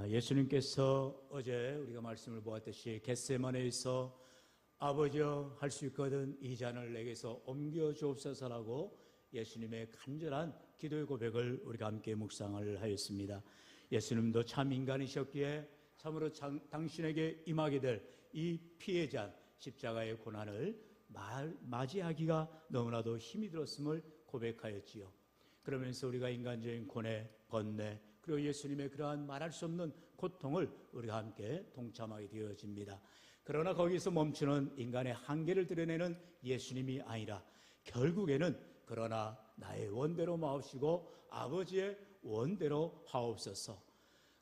예수님께서 어제 우리가 말씀을 보았듯이 겟세마네에서 아버지여 할 수 있거든 이 잔을 내게서 옮겨 주옵소서라고 예수님의 간절한 기도의 고백을 우리가 함께 묵상을 하였습니다. 예수님도 참 인간이셨기에 참으로 당신에게 임하게 될 이 피의 잔 십자가의 고난을 맞이하기가 너무나도 힘이 들었음을 고백하였지요. 그러면서 우리가 인간적인 고뇌, 번뇌 그리고 예수님의 그러한 말할 수 없는 고통을 우리가 함께 동참하게 되어집니다. 그러나 거기서 멈추는 인간의 한계를 드러내는 예수님이 아니라 결국에는 그러나 나의 원대로 마옵시고 아버지의 원대로 하옵소서.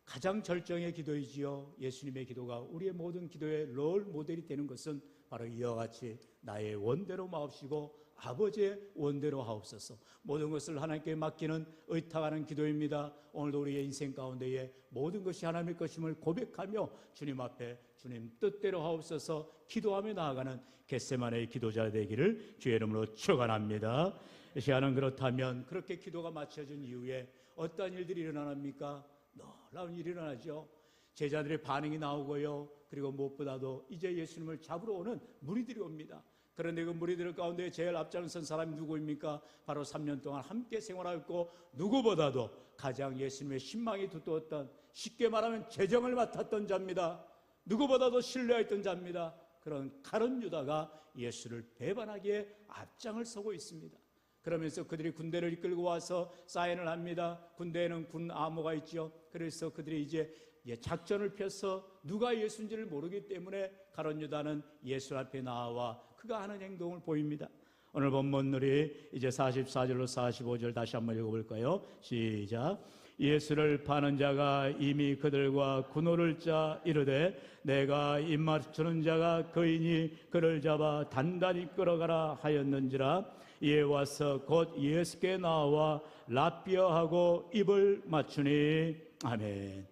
가장 절정의 기도이지요. 예수님의 기도가 우리의 모든 기도의 롤 모델이 되는 것은 바로 이와 같이 나의 원대로 마옵시고 아버지의 원대로 하옵소서. 모든 것을 하나님께 맡기는 의탁하는 기도입니다. 오늘도 우리의 인생 가운데에 모든 것이 하나님의 것임을 고백하며 주님 앞에 주님 뜻대로 하옵소서 기도하며 나아가는 겟세마네의 기도자 되기를 주의 이름으로 축원합니다. 이 시간은 그렇다면 그렇게 기도가 마쳐진 이후에 어떤 일들이 일어납니까? 놀라운 일이 일어나죠. 제자들의 반응이 나오고요. 그리고 무엇보다도 이제 예수님을 잡으러 오는 무리들이 옵니다. 그런데 그 무리들 가운데 제일 앞장선 사람이 누구입니까? 바로 3년 동안 함께 생활하였고 누구보다도 가장 예수님의 신망이 두터웠던, 쉽게 말하면 재정을 맡았던 자입니다. 누구보다도 신뢰했던 자입니다. 그런 가룟 유다가 예수를 배반하기에 앞장을 서고 있습니다. 그러면서 그들이 군대를 이끌고 와서 사인을 합니다. 군대에는 군 암호가 있죠. 그래서 그들이 이제 작전을 펴서 누가 예수인지를 모르기 때문에 가룟 유다는 예수 앞에 나와 그가 하는 행동을 보입니다. 오늘 본문 우리 이제 44절로 45절 다시 한번 읽어볼까요? 시작. 예수를 파는 자가 이미 그들과 군호를 짜 이르되 내가 입맞추는 자가 그이니 그를 잡아 단단히 끌어가라 하였는지라. 이에 와서 곧 예수께 나와 라삐어하고 입을 맞추니. 아멘.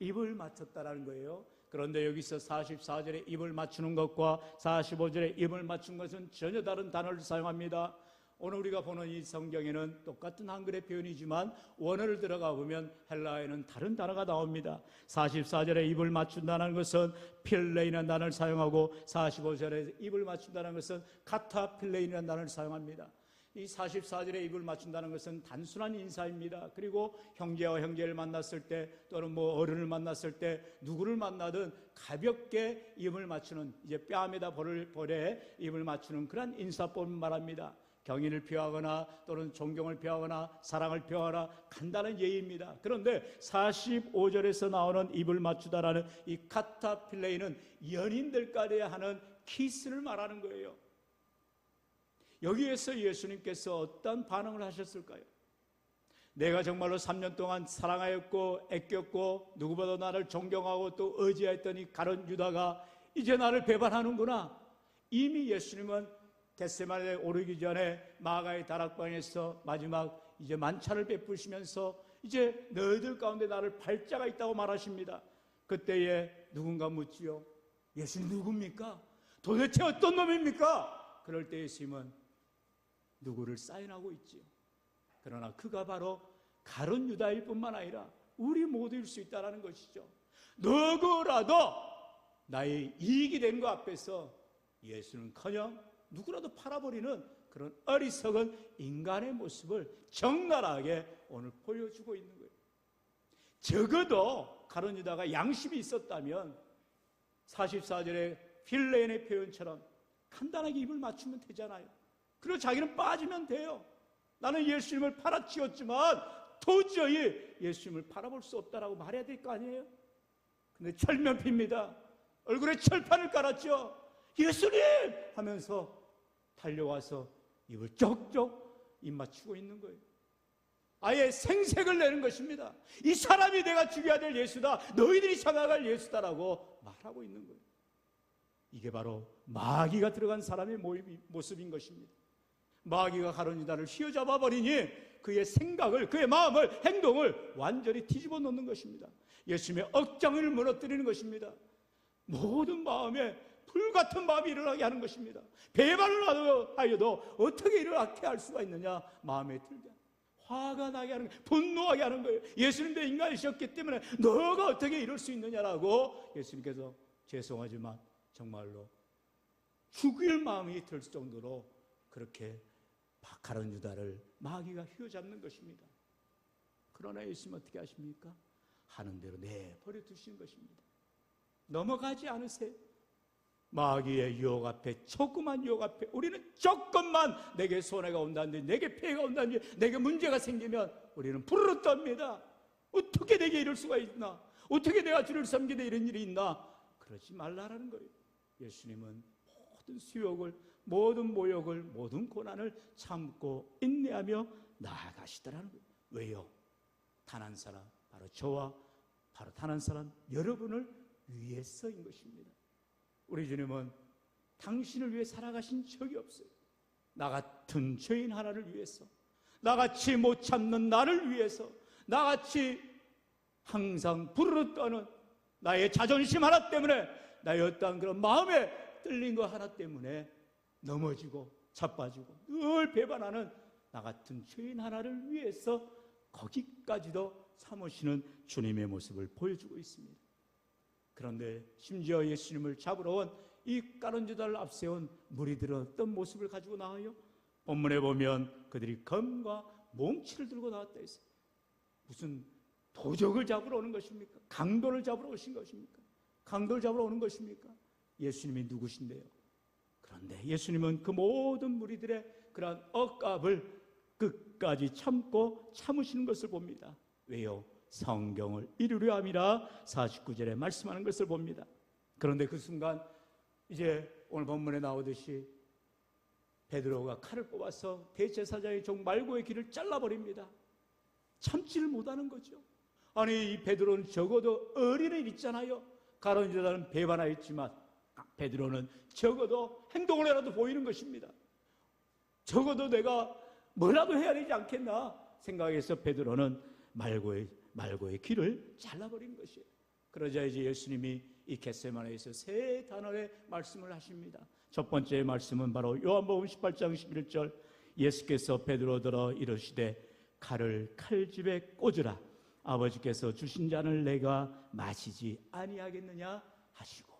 입을 맞췄다라는 거예요. 그런데 여기서 44절에 입을 맞추는 것과 45절에 입을 맞춘 것은 전혀 다른 단어를 사용합니다. 오늘 우리가 보는 이 성경에는 똑같은 한글의 표현이지만 원어를 들어가 보면 헬라어에는 다른 단어가 나옵니다. 44절에 입을 맞춘다는 것은 필레이라는 단어를 사용하고 45절에 입을 맞춘다는 것은 카타필레이라는 단어를 사용합니다. 이 44절에 입을 맞춘다는 것은 단순한 인사입니다. 그리고 형제와 형제를 만났을 때 또는 어른을 만났을 때 누구를 만나든 가볍게 입을 맞추는, 이제 뺨에다 볼에 입을 맞추는 그런 인사법을 말합니다. 경의를 표하거나 또는 존경을 표하거나 사랑을 표하거나 간단한 예의입니다. 그런데 45절에서 나오는 입을 맞추다라는 이 카타필레이는 연인들까지 하는 키스를 말하는 거예요. 여기에서 예수님께서 어떤 반응을 하셨을까요? 내가 정말로 3년 동안 사랑하였고 애꼈고 누구보다 나를 존경하고 또 의지했던 이 가룟 유다가 이제 나를 배반하는구나. 이미 예수님은 겟세마네에 오르기 전에 마가의 다락방에서 마지막 이제 만찬을 베푸시면서 이제 너희들 가운데 나를 팔자가 있다고 말하십니다. 그때에 누군가 묻지요. 예수님 누굽니까? 도대체 어떤 놈입니까? 그럴 때 예수님은 누구를 사인하고 있지요. 그러나 그가 바로 가룟 유다일 뿐만 아니라 우리 모두일 수 있다는 것이죠. 누구라도 나의 이익이 된 것 앞에서 예수는커녕 누구라도 팔아버리는 그런 어리석은 인간의 모습을 적나라하게 오늘 보여주고 있는 거예요. 적어도 가룟 유다가 양심이 있었다면 44절의 필레인의 표현처럼 간단하게 입을 맞추면 되잖아요. 그리고 자기는 빠지면 돼요. 나는 예수님을 팔아치웠지만 도저히 예수님을 팔아볼 수 없다라고 말해야 될 거 아니에요? 근데 철면피입니다. 얼굴에 철판을 깔았죠. 예수님! 하면서 달려와서 입을 쪽쪽 입 맞추고 있는 거예요. 아예 생색을 내는 것입니다. 이 사람이 내가 죽여야 될 예수다. 너희들이 잡아갈 예수다라고 말하고 있는 거예요. 이게 바로 마귀가 들어간 사람의 모습인 것입니다. 마귀가 가룟 유다를 휘어잡아 버리니 그의 생각을, 그의 마음을, 행동을 완전히 뒤집어 놓는 것입니다. 예수님의 억장을 무너뜨리는 것입니다. 모든 마음에 불같은 마음이 일어나게 하는 것입니다. 배반을 하여도 어떻게 일어나게 할 수가 있느냐? 마음에 들게 화가 나게 하는 거예요. 분노하게 하는 거예요. 예수님도 인간이셨기 때문에 너가 어떻게 이럴 수 있느냐라고 예수님께서 죄송하지만 정말로 죽일 마음이 들 정도로 그렇게 가룟 유다를 마귀가 휘어잡는 것입니다. 그러나 예수님 어떻게 하십니까? 하는 대로 내버려 두시는 것입니다. 넘어가지 않으세요. 마귀의 유혹 앞에, 조그만 유혹 앞에 우리는 조금만 내게 손해가 온다든지 내게 피해가 온다든지 내게 문제가 생기면 우리는 부르르 떱니다. 어떻게 내게 이럴 수가 있나? 어떻게 내가 주를 섬기되 이런 일이 있나? 그러지 말라라는 거예요. 예수님은 모든 수욕을, 모든 모욕을, 모든 고난을 참고 인내하며 나아가시더라는 거예요. 왜요? 단 한 사람, 바로 저와 바로 단 한 사람 여러분을 위해서인 것입니다. 우리 주님은 당신을 위해 살아가신 적이 없어요. 나 같은 죄인 하나를 위해서, 나같이 못 참는 나를 위해서, 나같이 항상 부르르 떠는 나의 자존심 하나 때문에, 나의 어떠한 그런 마음에 뜰린 거 하나 때문에 넘어지고 자빠지고 늘 배반하는 나 같은 죄인 하나를 위해서 거기까지도 참으시는 주님의 모습을 보여주고 있습니다. 그런데 심지어 예수님을 잡으러 온 이 가룟 유다를 앞세운 무리들은 어떤 모습을 가지고 나와요? 본문에 보면 그들이 검과 몽치를 들고 나왔다 했어요. 무슨 도적을 잡으러 오는 것입니까? 강도를 잡으러 오신 것입니까? 강도를 잡으러 오는 것입니까? 예수님이 누구신데요? 그런데 예수님은 그 모든 무리들의 그러한 억압을 끝까지 참고 참으시는 것을 봅니다. 왜요? 성경을 이루려 함이라 49절에 말씀하는 것을 봅니다. 그런데 그 순간 이제 오늘 본문에 나오듯이 베드로가 칼을 뽑아서 대제사장의 종 말고의 귀를 잘라버립니다. 참지를 못하는 거죠. 아니, 이 베드로는 적어도 어린애 있잖아요. 가룟 유다는 배반하였지만 베드로는 적어도 행동을 해라도 보이는 것입니다. 적어도 내가 뭐라도 해야 되지 않겠나 생각해서 베드로는 말고의 귀를 잘라버린 것이에요. 그러자 이제 예수님이 이 겟세마네에서 세 단어의 말씀을 하십니다. 첫 번째 말씀은 바로 요한복음 18장 11절, 예수께서 베드로더러 이르시되 칼을 칼집에 꽂으라. 아버지께서 주신 잔을 내가 마시지 아니하겠느냐 하시고,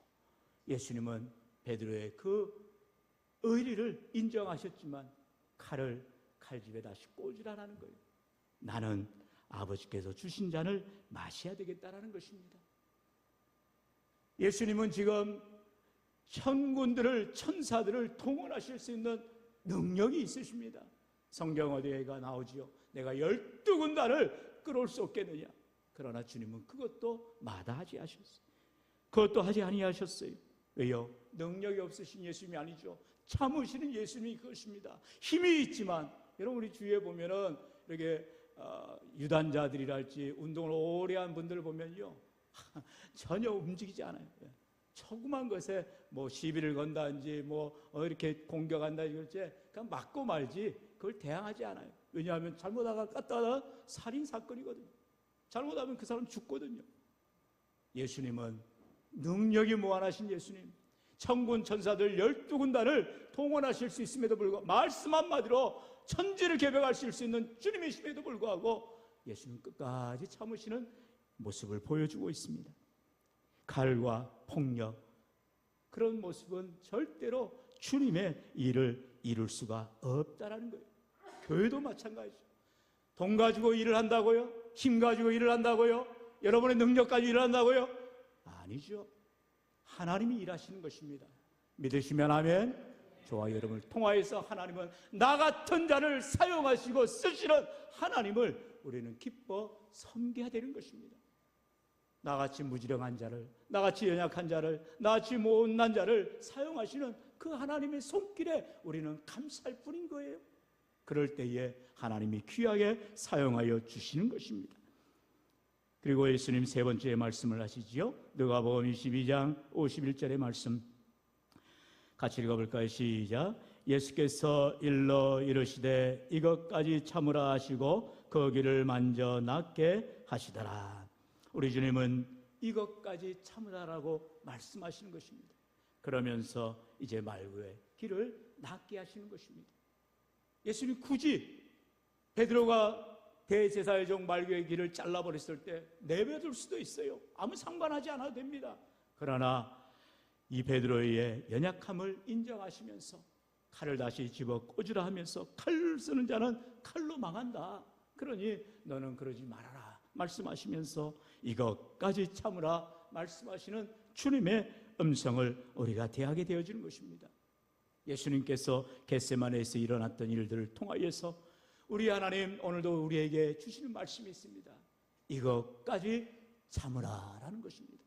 예수님은 베드로의 그 의리를 인정하셨지만 칼을 칼집에 다시 꽂으라는 거예요. 나는 아버지께서 주신 잔을 마셔야 되겠다라는 것입니다. 예수님은 지금 천군들을, 천사들을 동원하실 수 있는 능력이 있으십니다. 성경 어디에가 나오지요? 내가 12군단을 끌어올 수 없겠느냐. 그러나 주님은 그것도 마다하지 않으셨어요. 그것도 하지 아니하셨어요. 왜요? 능력이 없으신 예수님이 아니죠. 참으시는 예수님이 그것입니다. 힘이 있지만, 여러분 우리 주위에 보면은 이렇게 유단자들이랄지 운동을 오래 한 분들을 보면요, 전혀 움직이지 않아요. 조그만 것에 뭐 시비를 건다든지 뭐 이렇게 공격한다든지 그렇지, 그냥 맞고 말지 그걸 대항하지 않아요. 왜냐하면 잘못하다가 갖다가 살인 사건이거든요. 잘못하면 그 사람 죽거든요. 예수님은 능력이 무한하신 예수님, 천군 천사들 12군단을 동원하실 수 있음에도 불구하고, 말씀 한마디로 천지를 개벽하실 수 있는 주님이심에도 불구하고 예수님 끝까지 참으시는 모습을 보여주고 있습니다. 칼과 폭력, 그런 모습은 절대로 주님의 일을 이룰 수가 없다라는 거예요. 교회도 마찬가지죠. 돈 가지고 일을 한다고요? 힘 가지고 일을 한다고요? 여러분의 능력 가지고 일을 한다고요? 아니죠. 하나님이 일하시는 것입니다. 믿으시면 아멘. 저와 여러분을 통하여서 하나님은 나 같은 자를 사용하시고 쓰시는 하나님을 우리는 기뻐 섬겨야 되는 것입니다. 나같이 무지렁한 자를, 나같이 연약한 자를, 나같이 못난 자를 사용하시는 그 하나님의 손길에 우리는 감사할 뿐인 거예요. 그럴 때에 하나님이 귀하게 사용하여 주시는 것입니다. 그리고 예수님 세 번째 말씀을 하시지요. 누가복음 22장 51절의 말씀 같이 읽어볼까요? 시작. 예수께서 일러 이르시되 이것까지 참으라 하시고 거기를 만져 낫게 하시더라. 우리 주님은 이것까지 참으라라고 말씀하시는 것입니다. 그러면서 이제 말고의 길을 낫게 하시는 것입니다. 예수님 굳이 베드로가 대제사의 종 말교의 길을 잘라버렸을 때 내버려둘 수도 있어요. 아무 상관하지 않아도 됩니다. 그러나 이 베드로의 연약함을 인정하시면서 칼을 다시 집어 꽂으라 하면서 칼을 쓰는 자는 칼로 망한다. 그러니 너는 그러지 말아라 말씀하시면서 이것까지 참으라 말씀하시는 주님의 음성을 우리가 대하게 되어지는 것입니다. 예수님께서 겟세마네에서 일어났던 일들을 통하여서 우리 하나님 오늘도 우리에게 주시는 말씀이 있습니다. 이것까지 참으라라는 것입니다.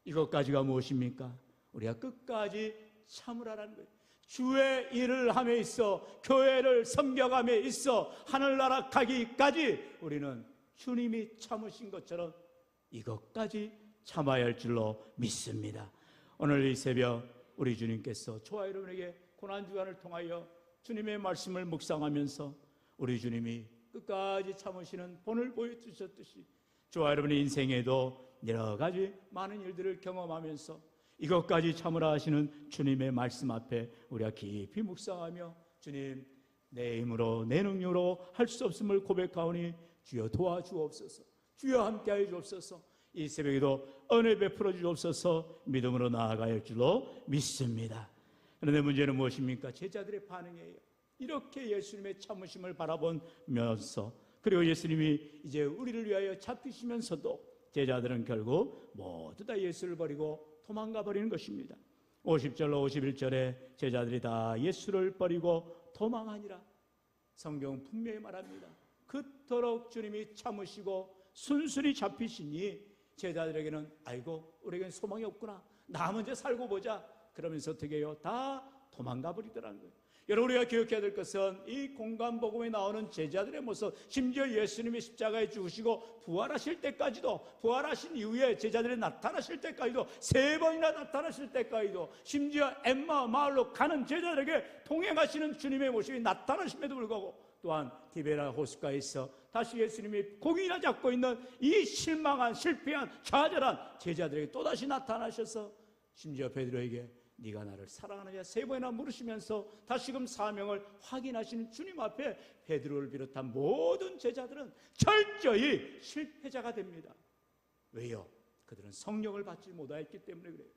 이것까지가 무엇입니까? 우리가 끝까지 참으라라는 거예요. 주의 일을 함에 있어 교회를 섬겨감에 있어 하늘나라 가기까지 우리는 주님이 참으신 것처럼 이것까지 참아야 할 줄로 믿습니다. 오늘 이 새벽 우리 주님께서 저와 여러분에게 고난주간을 통하여 주님의 말씀을 묵상하면서 우리 주님이 끝까지 참으시는 본을 보여주셨듯이 저와 여러분의 인생에도 여러 가지 많은 일들을 경험하면서 이것까지 참으라 하시는 주님의 말씀 앞에 우리가 깊이 묵상하며 주님 내 힘으로 내 능력으로 할 수 없음을 고백하오니 주여 도와주옵소서, 주여 함께하여 주옵소서. 이 새벽에도 은혜 베풀어 주옵소서. 믿음으로 나아가야 할 줄로 믿습니다. 그런데 문제는 무엇입니까? 제자들의 반응이에요. 이렇게 예수님의 참으심을 바라보면서 그리고 예수님이 이제 우리를 위하여 잡히시면서도 제자들은 결국 모두 다 예수를 버리고 도망가 버리는 것입니다. 50절로 51절에 제자들이 다 예수를 버리고 도망하니라. 성경은 분명히 말합니다. 그토록 주님이 참으시고 순순히 잡히시니 제자들에게는 아이고 우리에겐 소망이 없구나, 나 먼저 살고 보자 그러면서 어떻게 해요? 다 도망가 버리더라는 거예요. 여러분 우리가 기억해야 될 것은 이 공간복음에 나오는 제자들의 모습, 심지어 예수님이 십자가에 죽으시고 부활하실 때까지도, 부활하신 이후에 제자들이 나타나실 때까지도, 3번이나 나타나실 때까지도, 심지어 엠마 마을로 가는 제자들에게 동행하시는 주님의 모습이 나타나심에도 불구하고 또한 디베라 호숫가에서 다시 예수님이 고기나 잡고 있는 이 실망한 실패한 좌절한 제자들에게 또다시 나타나셔서 심지어 베드로에게 네가 나를 사랑하느냐 3번이나 물으시면서 다시금 사명을 확인하시는 주님 앞에 베드로를 비롯한 모든 제자들은 철저히 실패자가 됩니다. 왜요? 그들은 성령을 받지 못하였기 때문에 그래요.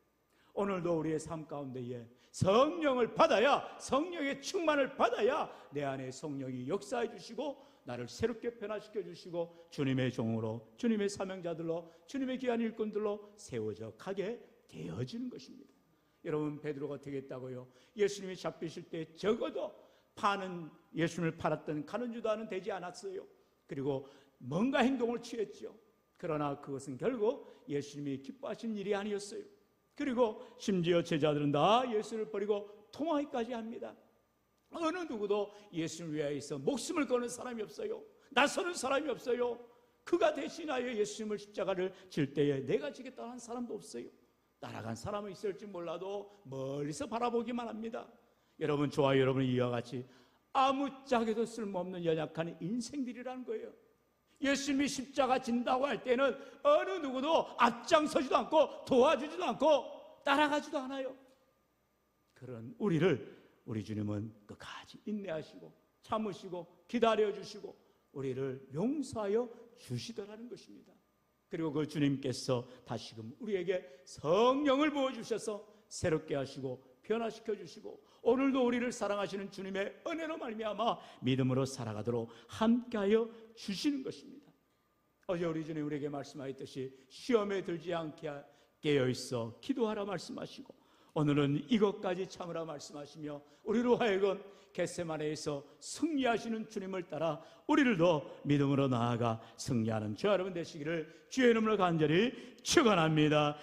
오늘도 우리의 삶 가운데에 성령을 받아야, 성령의 충만을 받아야 내 안에 성령이 역사해 주시고 나를 새롭게 변화시켜 주시고 주님의 종으로, 주님의 사명자들로, 주님의 귀한 일꾼들로 세워져 가게 되어지는 것입니다. 여러분 베드로가 어떻게 했다고요? 예수님이 잡히실 때 적어도 파는, 예수님을 팔았던 가룟 유다는 되지 않았어요. 그리고 뭔가 행동을 취했죠. 그러나 그것은 결국 예수님이 기뻐하신 일이 아니었어요. 그리고 심지어 제자들은 다 예수를 버리고 도망하기까지 합니다. 어느 누구도 예수를 위하여서 목숨을 거는 사람이 없어요. 나서는 사람이 없어요. 그가 대신하여 예수님을 십자가를 질 때에 내가 지겠다는 한 사람도 없어요. 따라간 사람은 있을지 몰라도 멀리서 바라보기만 합니다. 여러분, 저와 여러분은 이와 같이 아무짝에도 쓸모없는 연약한 인생들이라는 거예요. 예수님이 십자가 진다고 할 때는 어느 누구도 앞장서지도 않고 도와주지도 않고 따라가지도 않아요. 그런 우리를 우리 주님은 끝까지 인내하시고 참으시고 기다려주시고 우리를 용서하여 주시더라는 것입니다. 그리고 그 주님께서 다시금 우리에게 성령을 부어주셔서 새롭게 하시고 변화시켜 주시고 오늘도 우리를 사랑하시는 주님의 은혜로 말미암아 믿음으로 살아가도록 함께하여 주시는 것입니다. 어제 우리 주님 우리에게 말씀하셨듯이 시험에 들지 않게 깨어있어 기도하라 말씀하시고 오늘은 이것까지 참으라 말씀하시며 우리로 하여금 겟세마네에서 승리하시는 주님을 따라 우리들도 믿음으로 나아가 승리하는 저와 여러분 되시기를 주의 이름으로 간절히 축원합니다.